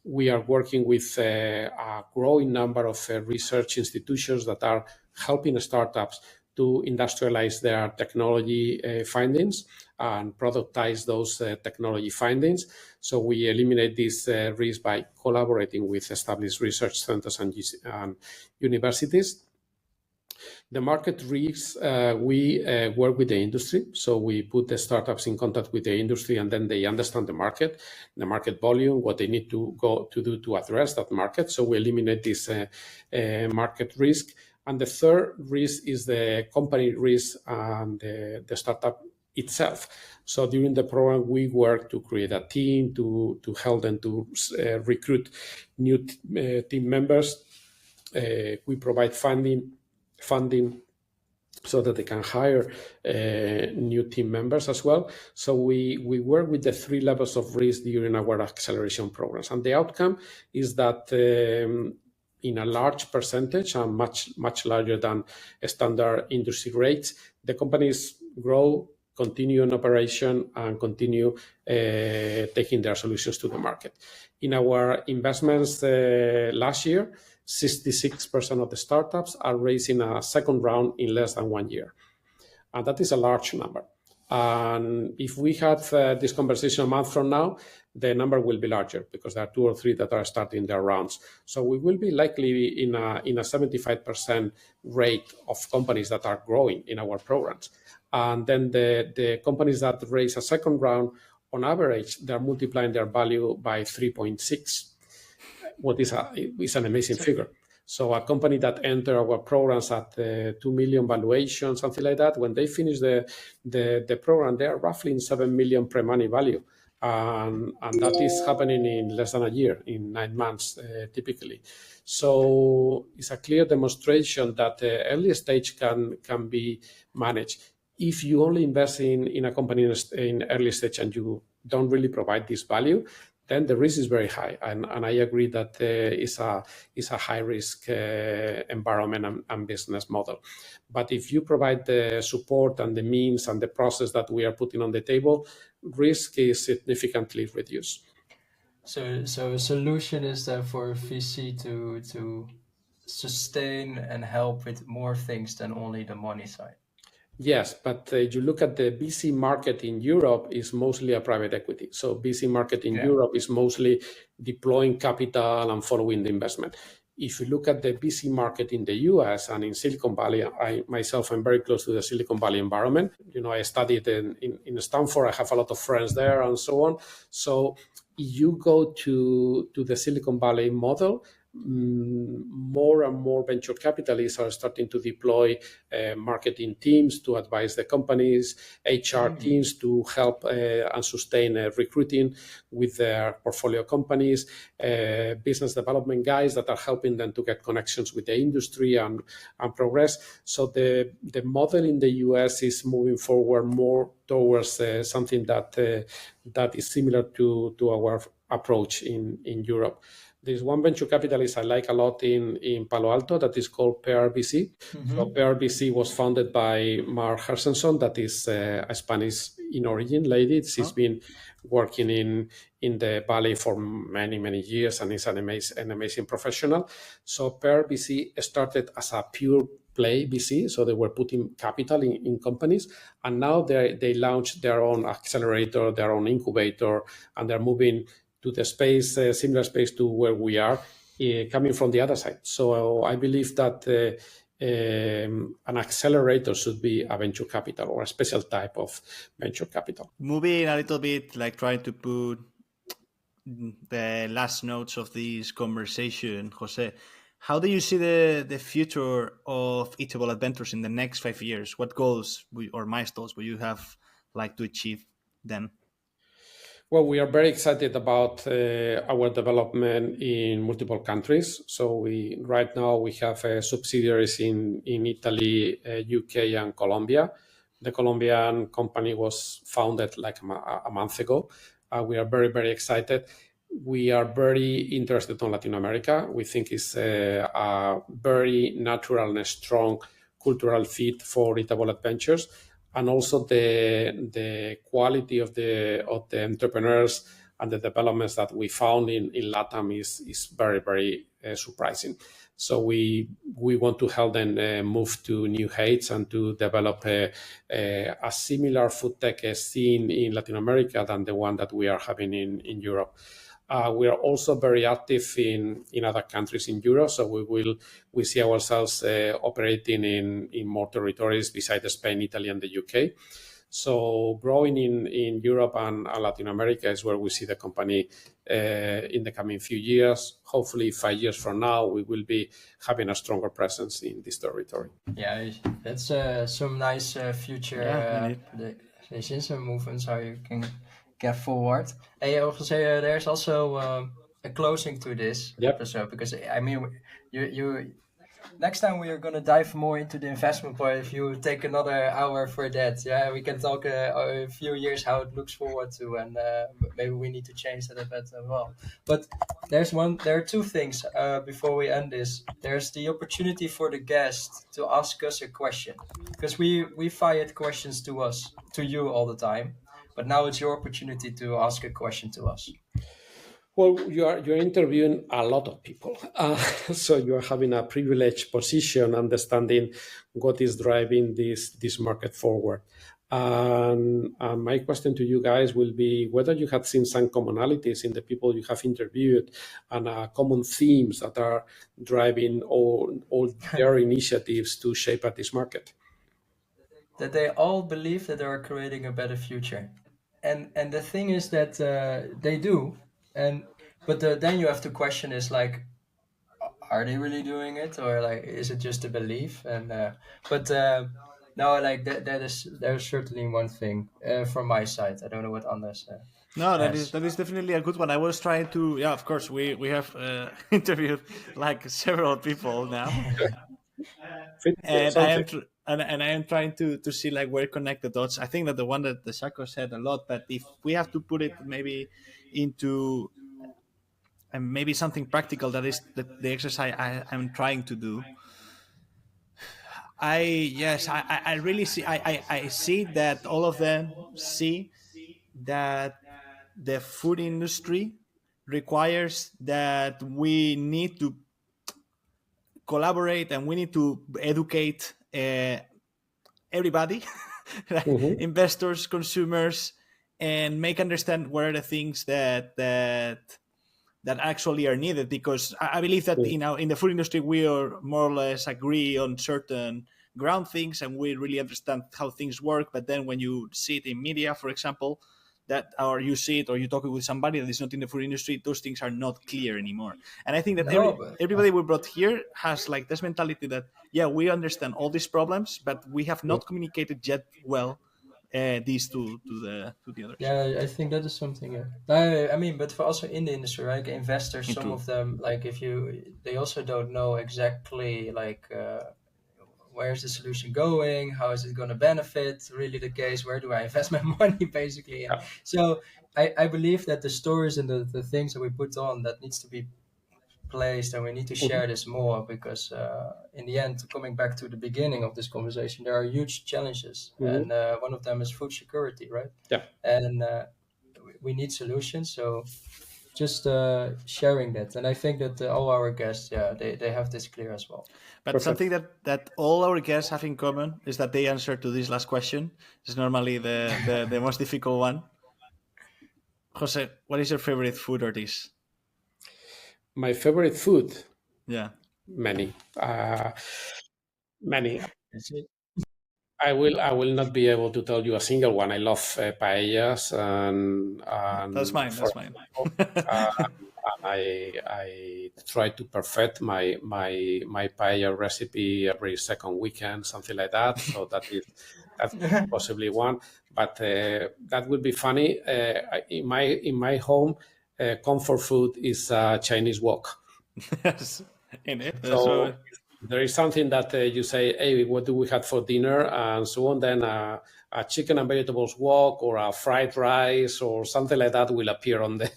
We are working with a growing number of research institutions that are helping startups to industrialize their technology findings and productize those technology findings. So we eliminate this risk by collaborating with established research centers and universities. The market risks, we work with the industry. So we put the startups in contact with the industry, and then they understand the market volume, what they need to go to do to address that market. So we eliminate this market risk. And the third risk is the company risk and the startup itself. So during the program, we work to create a team to help them to recruit new team members. We provide funding so that they can hire new team members as well. So we work with the 3 levels of risk during our acceleration programs. And the outcome is that in a large percentage, and much larger than standard industry rates, the companies grow, continue in operation, and continue taking their solutions to the market. In our investments last year, 66% of the startups are raising a second round in less than 1 year. And that is a large number. And if we have this conversation a month from now, the number will be larger, because there are 2 or 3 that are starting their rounds. So we will be likely in a 75% rate of companies that are growing in our programs. And then the companies that raise a second round on average, they're multiplying their value by 3.6. What is an amazing figure. So a company that enter our programs at 2 million valuation, something like that, when they finish the program, they are roughly in 7 million pre-money value. And that is happening in less than a year, in 9 months, typically. So it's a clear demonstration that early stage can be managed. If you only invest in a company in early stage and you don't really provide this value, then the risk is very high. And I agree that it's a high risk environment and business model. But if you provide the support and the means and the process that we are putting on the table, risk is significantly reduced. So a solution is for VC to sustain and help with more things than only the money side. Yes, but you look at the VC market in Europe is mostly a private equity. So VC market in Europe is mostly deploying capital and following the investment. If you look at the VC market in the US and in Silicon Valley, I'm very close to the Silicon Valley environment. I studied in Stanford. I have a lot of friends there and so on. So you go to the Silicon Valley model, more and more venture capitalists are starting to deploy marketing teams to advise the companies, HR teams to help and sustain recruiting with their portfolio companies, business development guys that are helping them to get connections with the industry and progress. So the model in the US is moving forward more towards something that is similar to our approach in Europe. There's one venture capitalist I like a lot in Palo Alto that is called PRBC. So PRBC was founded by Mar Hersenson, that is a Spanish in origin lady. She's been working in the Valley for many, many years and is an amazing professional. So PRBC started as a pure play VC, so they were putting capital in companies, and now they launched their own accelerator, their own incubator, and they're moving to the space, similar space to where we are, coming from the other side. So I believe that an accelerator should be a venture capital or a special type of venture capital. Moving a little bit, like trying to put the last notes of this conversation, Jose, how do you see the future of Eatable Adventures in the next 5 years? What goals or milestones will you have like to achieve then? Well, we are very excited about our development in multiple countries. So right now we have subsidiaries in Italy, UK, and Colombia. The Colombian company was founded like a month ago. We are very, very excited. We are very interested in Latin America. We think it's a very natural and strong cultural fit for Eatable Adventures. And also the quality of the entrepreneurs and the developments that we found in LATAM is very, very surprising. So we want to help them move to new heights and to develop a similar food tech scene in Latin America than the one that we are having in Europe. We are also very active in other countries in Europe, so we see ourselves operating in more territories besides Spain, Italy, and the UK. So growing in Europe and Latin America is where we see the company in the coming few years. Hopefully 5 years from now, we will be having a stronger presence in this territory. Yeah, that's some nice future predictions and movements how you can get forward. Hey, Jose, there's also a closing to this episode, because I mean, you next time we are going to dive more into the investment point of view. Take another hour for that. Yeah, we can talk a few years how it looks forward to, and maybe we need to change that a bit as well. But there are two things before we end this. There's the opportunity for the guest to ask us a question, because we fired questions to you all the time, but now it's your opportunity to ask a question to us. Well, you're interviewing a lot of people, so you're having a privileged position, understanding what is driving this market forward. And my question to you guys will be whether you have seen some commonalities in the people you have interviewed and common themes that are driving all their initiatives to shape at this market. That they all believe that they are creating a better future. and the thing is that they do, but then you have to question is like, are they really doing it, or like is it just a belief? And but no, like there's certainly one thing from my side. I don't know what Anders No, has. that is definitely a good one. I was trying to, yeah, of course, we have interviewed like several people now, and I Something. am and I am trying to see like where connect the dots. I think that the one that the Shako said a lot, but if we have to put it maybe into and maybe something practical, that is the exercise I'm trying to do. I really see I see that all of them see that the food industry requires that we need to collaborate and we need to educate everybody, Mm-hmm. investors, consumers, and make understand what are the things that actually are needed. Because I believe that in the food industry we are more or less agree on certain ground things and we really understand how things work. But then when you see it in media, for example, that or you see it or you talk with somebody that is not in the food industry, those things are not clear anymore. And I think that No, but everybody we brought here has like this mentality that yeah, we understand all these problems, but we have not communicated yet well these to the others. yeah, I think that is something. Yeah. I mean, but for also in the industry, right? Investors, some True. of them, like if they also don't know exactly like where's the solution going, how is it going to benefit really the case, where do I invest my money, basically. And Yeah. so I believe that the stories and the things that we put on that needs to be placed, and we need to Mhm. share this more because in the end, coming back to the beginning of this conversation, there are huge challenges, Mhm. and one of them is food security, right? Yeah. And we need solutions, so just sharing that. And I think that all our guests, yeah, they have this clear as well. But something Perfect. that all our guests have in common is that they answer to this last question. It's normally the most difficult one. Jose, what is your favorite food or dish? My favorite food, Yeah. many, many. That's it. I will not be able to tell you a single one. I love paellas That's and mine. for That's mine. I try to perfect my paella recipe every second weekend, something like that. So that could be possibly one. But that would be funny. In my home, comfort food is Chinese wok. Yes. In it. So So if there is something that you say, hey, what do we have for dinner, and so on, then a chicken and vegetables wok or a fried rice or something like that will appear on the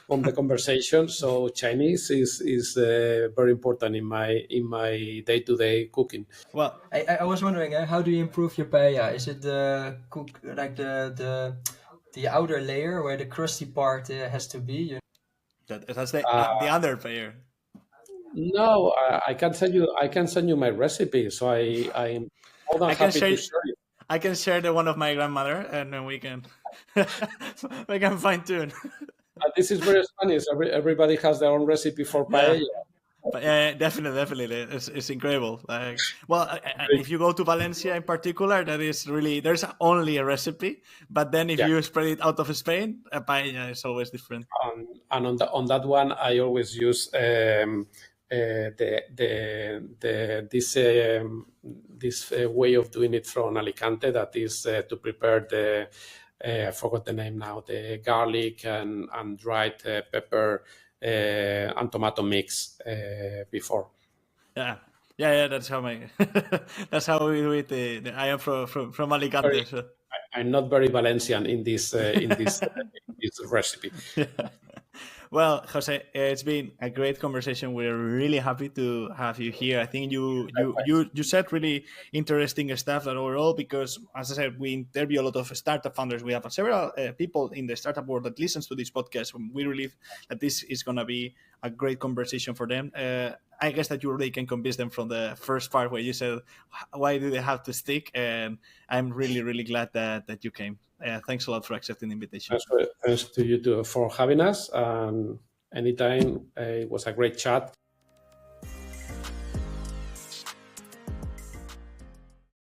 on the conversation. So Chinese is very important in my day-to-day cooking. well, I was wondering, how do you improve your paella? Is it the cook like the outer layer where the crusty part has to be? that's the Uh, other player. no, I can send you my recipe. So I'm more than I can happy to share. share it. I can share the one of my grandmother, and then we can we can fine tune. This is very Spanish. Everybody has their own recipe for Yeah. paella. But yeah, definitely, it's incredible. Like, well, if you go to Valencia in particular, that is really there's only a recipe. But then if Yeah. you spread it out of Spain, a paella is always different. And on that one, I always use this way of doing it from Alicante. That is to prepare the I forgot the name now. The garlic and dried pepper and tomato mix before. Yeah, yeah. That's how my that's how we do it. I am from Very, Alicante, so. I'm not very Valencian in this recipe. Yeah. Well, Jose, it's been a great conversation. We're really happy to have you here. I think you said really interesting stuff that overall, because as I said, we interview a lot of startup founders. We have several people in the startup world that listens to this podcast. We believe that this is going to be a great conversation for them. I guess that you really can convince them from the first part where you said, why do they have to stick? And I'm really, really glad that you came. Thanks a lot for accepting the invitation. Thanks to you too for having us. Anytime, it was a great chat.